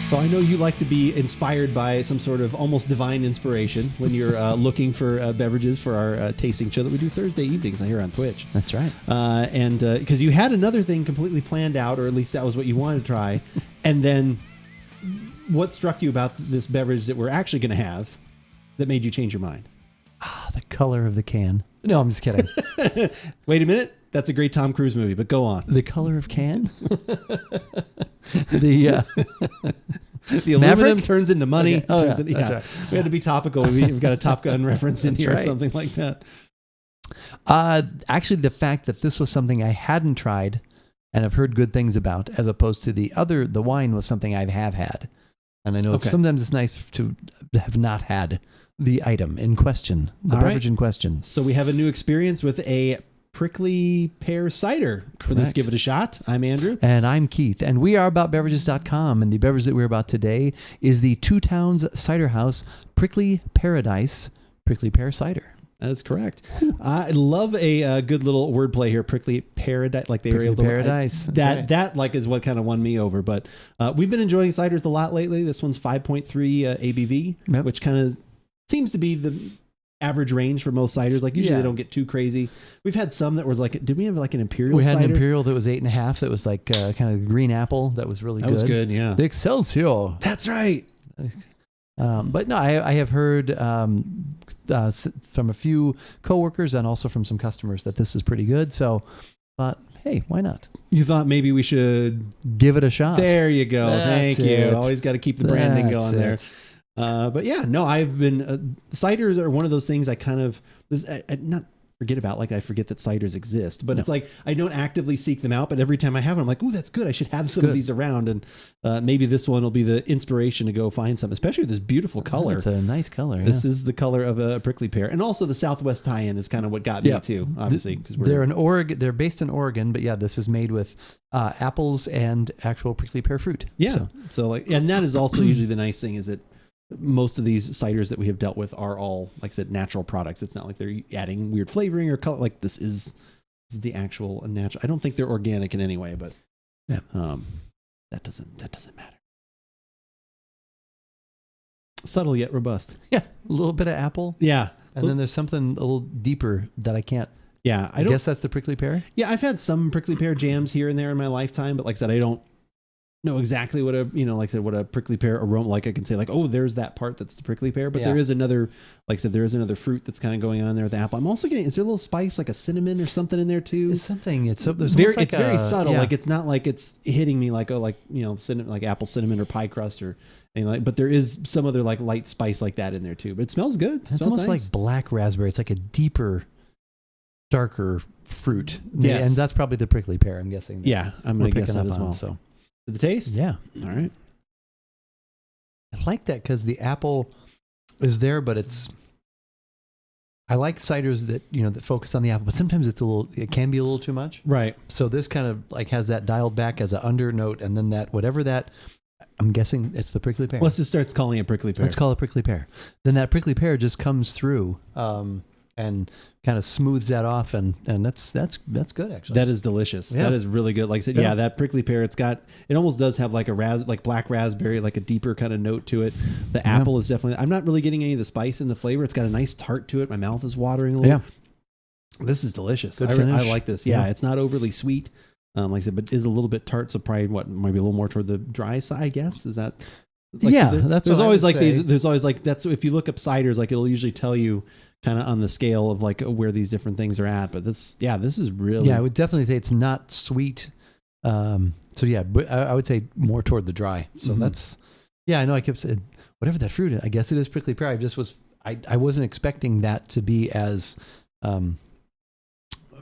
So I know you like to be inspired by some sort of almost divine inspiration when you're looking for beverages for our tasting show that we do Thursday evenings here on Twitch. That's right. And because you had another thing completely planned out, or at least that was what you wanted to try. And then what struck you about this beverage that we're actually going to have that made you change your mind? The color of the can. No, I'm just kidding. Wait a minute. That's a great Tom Cruise movie, but go on. The color of can? The aluminum Maverick? turns into money. Okay. Oh, turns yeah, into, that's right. We had to be topical. We've got a Top Gun reference in here or something like that. Actually, the fact that this was something I hadn't tried and I've heard good things about, as opposed to the wine was something I have had. And I know sometimes it's nice to have not had the item in question, the beverage in question. So we have a new experience with a prickly pear cider. For this Give It a Shot. I'm Andrew. And I'm Keith. And we are AboutBeverages.com. And the beverage that we're about today is the Two Towns Ciderhouse Prickly Pearadise Prickly Pear Cider. That is correct. I love a good little wordplay here. Prickly Pearadise, like they were able to. Pearadise. That like is what kind of won me over. But we've been enjoying ciders a lot lately. This one's 5.3 ABV, which kind of seems to be the average range for most ciders. Like usually they don't get too crazy. We've had some that was like, did we have like an imperial cider? We had an imperial that was 8.5. That was like kind of green apple. That was really good. That was good. Yeah. The Excelsior. That's right. But no, I have heard from a few coworkers and also from some customers that this is pretty good. So I thought, hey, why not? You thought maybe we should give it a shot. There you go. Thank you. Always got to keep the branding going there. But yeah, no, I've been ciders are one of those things I kind of not forget about. Like I forget that ciders exist, but it's like I don't actively seek them out. But every time I have them, I'm like, "Ooh, that's good. I should have some of these around." And maybe this one will be the inspiration to go find some, especially with this beautiful color. It's a nice color. This is the color of a prickly pear, and also the Southwest tie-in is kind of what got me too. Obviously, because they're based in Oregon, but yeah, this is made with apples and actual prickly pear fruit. Yeah, so like, and that is also usually the nice thing is that most of these ciders that we have dealt with are all, like I said, natural products. It's not like they're adding weird flavoring or color. Like this is the actual natural. I don't think they're organic in any way, but that doesn't matter. Subtle yet robust. Yeah, a little bit of apple. Yeah, and then there's something a little deeper that I can't. Yeah, I guess that's the prickly pear. Yeah, I've had some prickly pear jams here and there in my lifetime, but like I said, I don't know exactly what what a prickly pear aroma, like I can say like, oh, there's that part that's the prickly pear, but there is another, like I said, there is another fruit that's kind of going on there with the apple. I'm also getting, is there a little spice like a cinnamon or something in there too? It's something. It's very subtle. Like it's not like it's hitting me like, cinnamon, like apple cinnamon or pie crust or anything like, but there is some other like light spice like that in there too, but it smells good. It's almost nice. Like black raspberry. It's like a deeper, darker fruit. Yes. And that's probably the prickly pear, I'm guessing. Yeah, I'm going to guess that as well. So. The taste? Yeah. All right. I like that because the apple is there, but I like ciders that, that focus on the apple, but sometimes it can be a little too much. Right. So this kind of like has that dialed back as an under note, and then I'm guessing it's the prickly pear. Let's just start calling it prickly pear. Let's call it prickly pear. Then that prickly pear just comes through, and kind of smooths that off, and that's good actually. That is delicious. Yeah. That is really good. Like I said, that prickly pear, it almost does have like like black raspberry, like a deeper kind of note to it. The apple is definitely, I'm not really getting any of the spice in the flavor. It's got a nice tart to it. My mouth is watering a little. Yeah. This is delicious. I like this. Yeah, it's not overly sweet. Like I said, but is a little bit tart. So probably maybe a little more toward the dry side, I guess. Is that? There's always like these. There's always like that's if you look up ciders, like it'll usually tell you kind of on the scale of like where these different things are at. But this is really. Yeah, I would definitely say it's not sweet. So yeah, but I would say more toward the dry. So that's. Yeah, I know. I kept saying whatever that fruit is. I guess it is prickly pear. I wasn't expecting that to be as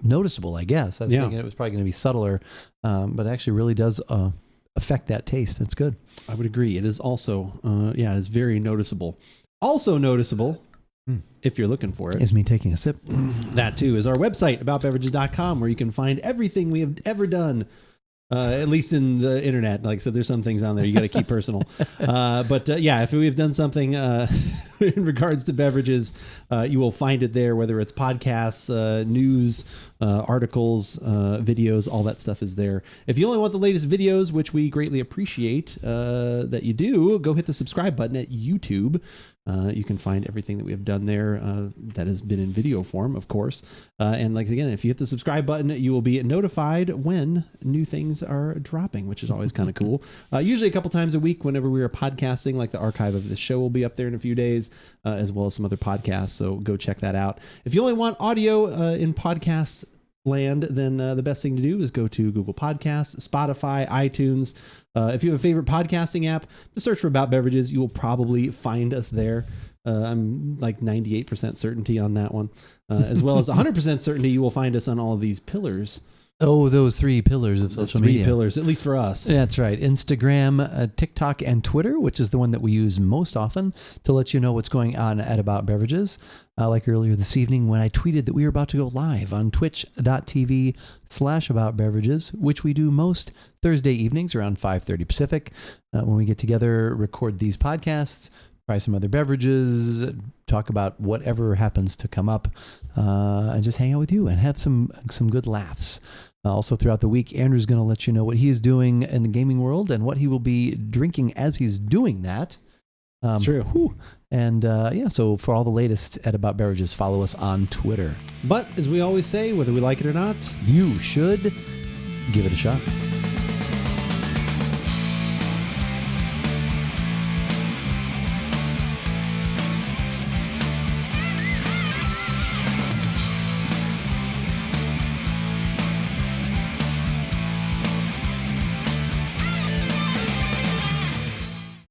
noticeable. I guess I was thinking it was probably going to be subtler, but it actually really does affect that taste. That's good. I would agree. It is also, it's very noticeable. Also noticeable, if you're looking for it, is me taking a sip. That too is our website, AboutBeverages.com, where you can find everything we have ever done, at least in the internet. Like I said, there's some things on there you got to keep personal. But if we've done something in regards to beverages, you will find it there, whether it's podcasts, news, articles, videos, all that stuff is there. If you only want the latest videos, which we greatly appreciate that you do, go hit the subscribe button at YouTube. You can find everything that we have done there that has been in video form, of course. And like again, if you hit the subscribe button, you will be notified when new things are dropping, which is always kind of cool. Usually a couple times a week whenever we are podcasting, like the archive of the show will be up there in a few days, as well as some other podcasts. So go check that out. If you only want audio in podcast land, then the best thing to do is go to Google Podcasts, Spotify, iTunes. If you have a favorite podcasting app, just search for About Beverages. You will probably find us there. I'm like 98% certainty on that one, as well as 100% certainty you will find us on all of these pillars. Oh, those 3 pillars of social media. 3 pillars, at least for us. That's right. Instagram, TikTok, and Twitter, which is the one that we use most often to let you know what's going on at About Beverages. Like earlier this evening when I tweeted that we were about to go live on twitch.tv/AboutBeverages, which we do most Thursday evenings around 5:30 Pacific, when we get together, record these podcasts, try some other beverages, talk about whatever happens to come up, and just hang out with you and have some good laughs. Also throughout the week, Andrew's going to let you know what he is doing in the gaming world and what he will be drinking as he's doing that. That's true. Whew. And so for all the latest at About Beverages, follow us on Twitter. But as we always say, whether we like it or not, you should give it a shot.